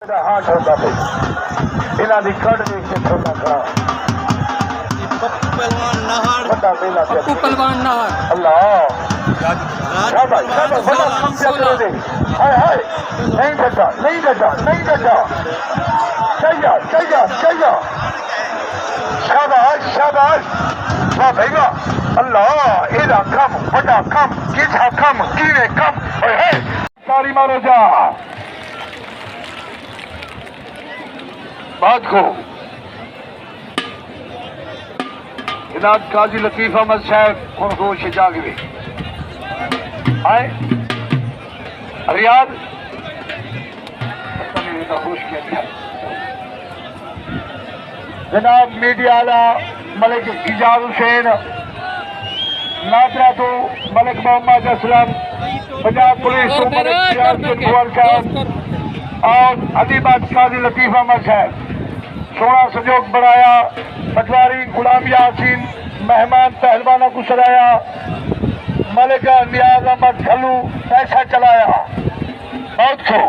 हाथ होता पे इन्हों की कड़ देख के छोटा खड़ा पहलवान नहर बड़ा मेला पप्पू पहलवान नहर अल्लाह शाबाश शाबाश बड़ा कम चल दे हाय हाय नहीं डटा नहीं डटा नहीं डटा चाहिए शाबाश शाबाश वाह भाई वाह अल्लाह एदा कम बड़ा कम किसा कम कीवे कम है तारी मारो जा बात को जनाब काजी लतीफ अहमद साहब खुश जागवे आए रियाद जनाब मीडिया आला मलिक इजाज हुसैन नादरा तो मलिक मोहम्मद असलम पंजाब पुलिस तो मलिक इजाज साहब और अदीबाद काजी लतीफ अहमद साहब सोना सहयोग बढ़ाया पटवारी गुलाम यासीन मेहमान पहलवानों को सराया मलिक नियाज अहमद खलू पैसा चलाया बहुत खो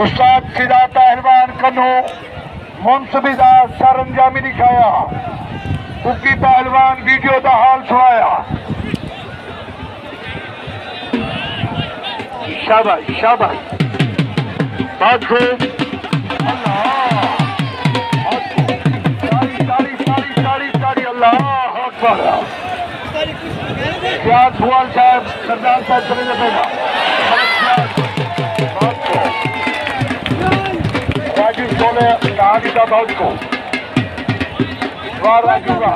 उस्ताद फिदा पहलवान कन्नू मुंसबिदा सर अंजामी दिखाया कुकी पहलवान वीडियो का हाल सुनाया शाबाश शाबाश बात को अल्लाह अकबर सियाद भुआल साहब सरदार साहब चले जाएगा राजीव सोने कहानी का बहुत को वाह राजू का